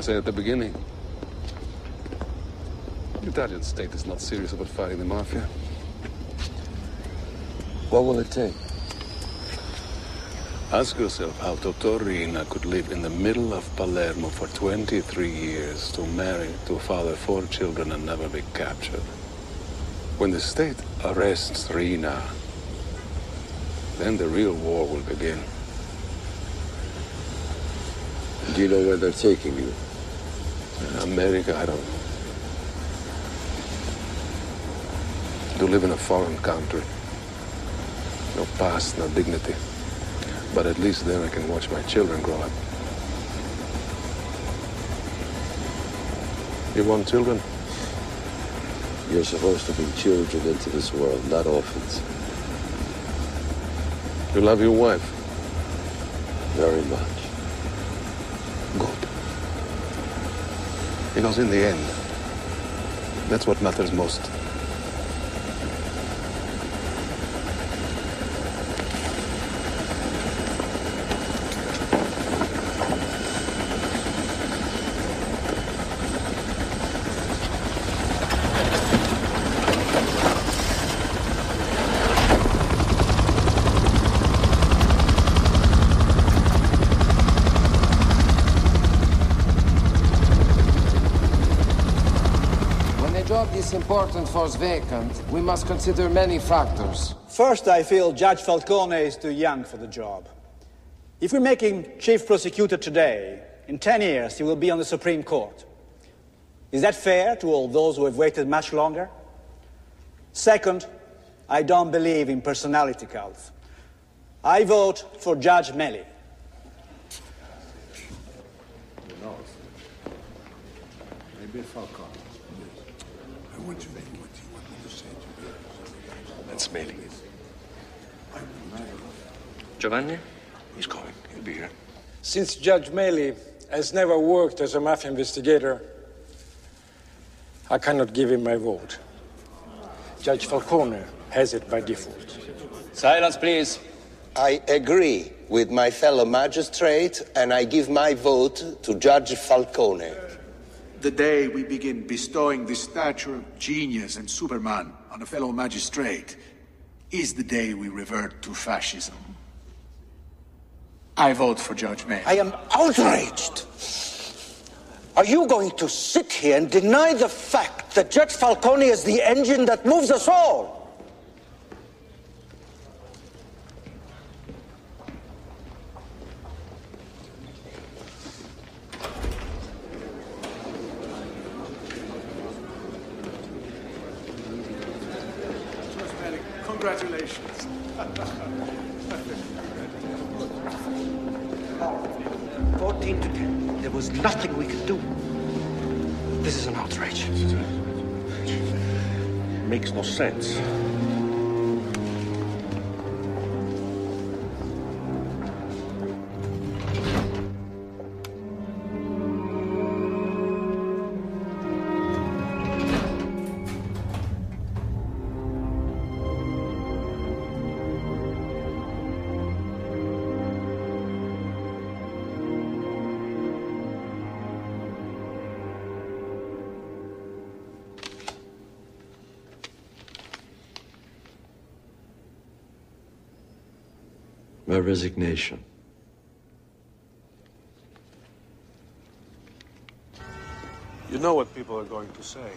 said at the beginning, the Italian state is not serious about fighting the Mafia. What will it take? Ask yourself how Totorina could live in the middle of Palermo for 23 years, to marry, to father 4 children and never be captured. When the state arrests Rina, then the real war will begin. Do you know where they're taking you? America, I don't know. To live in a foreign country. No past, no dignity. But at least then I can watch my children grow up. You want children? You're supposed to bring children into this world, not orphans. You love your wife? Very much. Good. Because in the end, that's what matters most. Important force vacant, we must consider many factors. First, I feel Judge Falcone is too young for the job. If we make him chief prosecutor today, in 10 years he will be on the Supreme Court. Is that fair to all those who have waited much longer? Second, I don't believe in personality cults. I vote for Judge Melli. Who knows? Maybe Falcone. What do you think? What do you want me to say to you? That's Melli. Giovanni? He's coming. He'll be here. Since Judge Melli has never worked as a mafia investigator, I cannot give him my vote. Judge Falcone has it by default. Silence, please. I agree with my fellow magistrate, and I give my vote to Judge Falcone. The day we begin bestowing the stature of genius and Superman on a fellow magistrate is the day we revert to fascism. I vote for Judge May. I am outraged. Are you going to sit here and deny the fact that Judge Falcone is the engine that moves us all? Congratulations. 14 to 10. There was nothing we could do. This is an outrage. Makes no sense. My resignation. You know what people are going to say.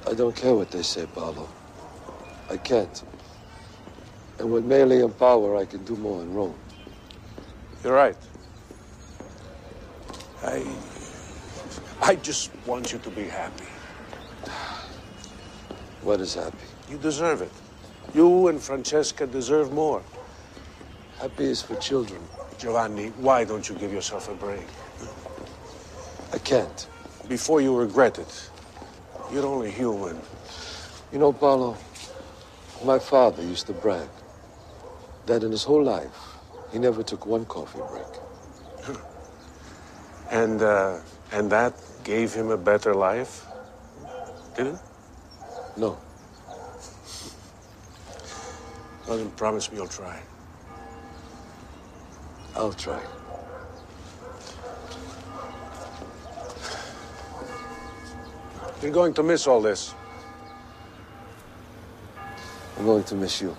I don't care what they say, Paolo. I can't. And with melee and power, I can do more in Rome. You're right. I just want you to be happy. What is happy? You deserve it. You and Francesca deserve more. Happy is for children. Giovanni, why don't you give yourself a break? I can't. Before you regret it. You're only human. You know, Paolo, my father used to brag that in his whole life, he never took one coffee break. And that gave him a better life? Did it? No. Well, then promise me you'll try. I'll try. You're going to miss all this. I'm going to miss you.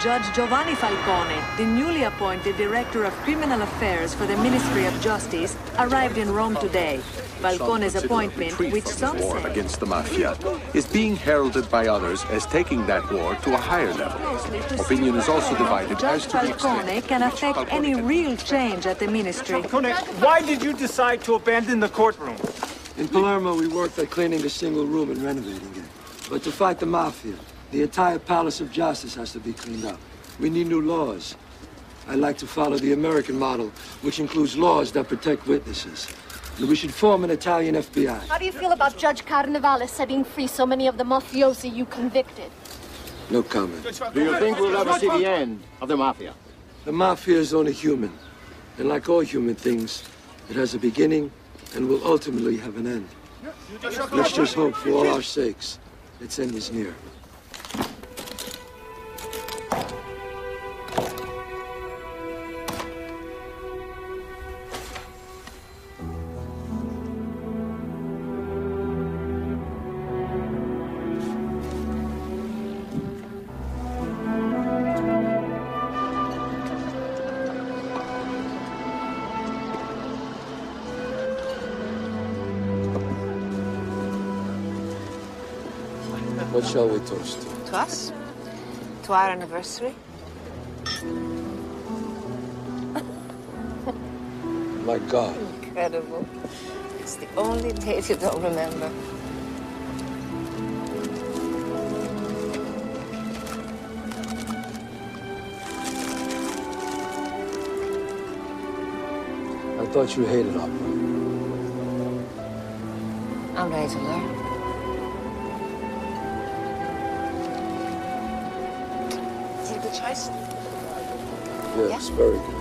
Judge Giovanni Falcone, the newly appointed Director of Criminal Affairs for the Ministry of Justice, arrived in Rome today. Falcone's appointment, which some war say against the Mafia, is being heralded by others as taking that war to a higher level. Opinion is also divided Judge as to the Falcone extent can affect any real change at the ministry. Falcone, why did you decide to abandon the courtroom? In Palermo, we worked at cleaning a single room and renovating it. But to fight the Mafia, the entire Palace of Justice has to be cleaned up. We need new laws. I like to follow the American model, which includes laws that protect witnesses. And we should form an Italian FBI. How do you feel about Judge Carnevale setting free so many of the mafiosi you convicted? No comment. Do you think we'll ever see the end of the Mafia? The Mafia is only human. And like all human things, it has a beginning and will ultimately have an end. Let's just hope for all our sakes, its end is near. What shall we toast to? To us? To our anniversary? My God. Incredible. It's the only date you don't remember. I thought you hated opera. I'm ready to learn. Is it a good choice? Yes, very good.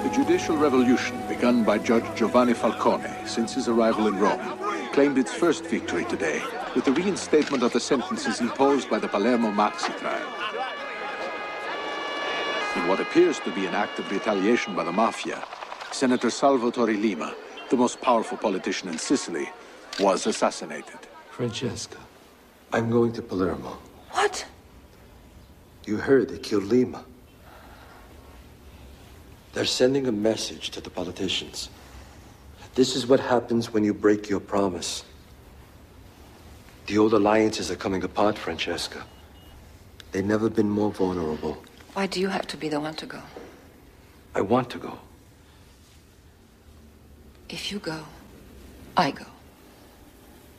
The judicial revolution begun by Judge Giovanni Falcone since his arrival in Rome claimed its first victory today with the reinstatement of the sentences imposed by the Palermo Maxi trial. In what appears to be an act of retaliation by the Mafia, Senator Salvatore Lima, the most powerful politician in Sicily, was assassinated. Francesca, I'm going to Palermo. What? You heard they killed Lima. They're sending a message to the politicians. This is what happens when you break your promise. The old alliances are coming apart, Francesca. They've never been more vulnerable. Why do you have to be the one to go? I want to go. If you go, I go.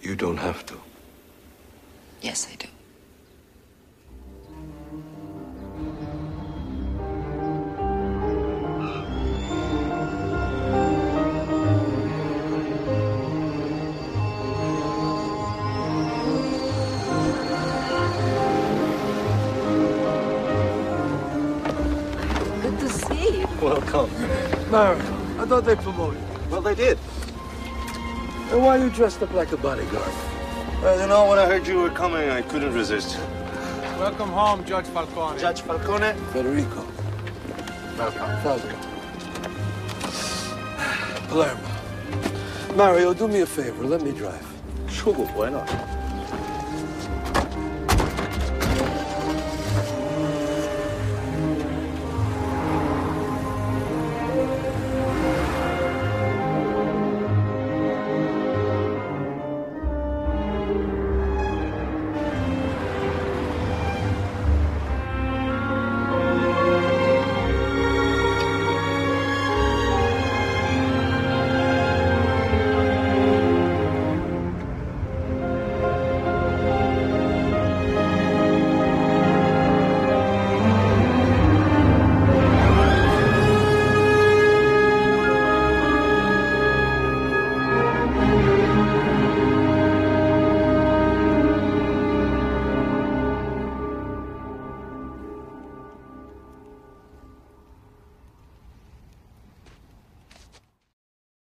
You don't have to. Yes, I do. Good to see you. Welcome. Mary, I thought they promoted you. Well, they did. And why are you dressed up like a bodyguard? Well, you know, when I heard you were coming, I couldn't resist. Welcome home, Judge Falcone. Judge Falcone? Federico. Welcome. Falco. Palermo. Mario, do me a favor. Let me drive. Sure, why not?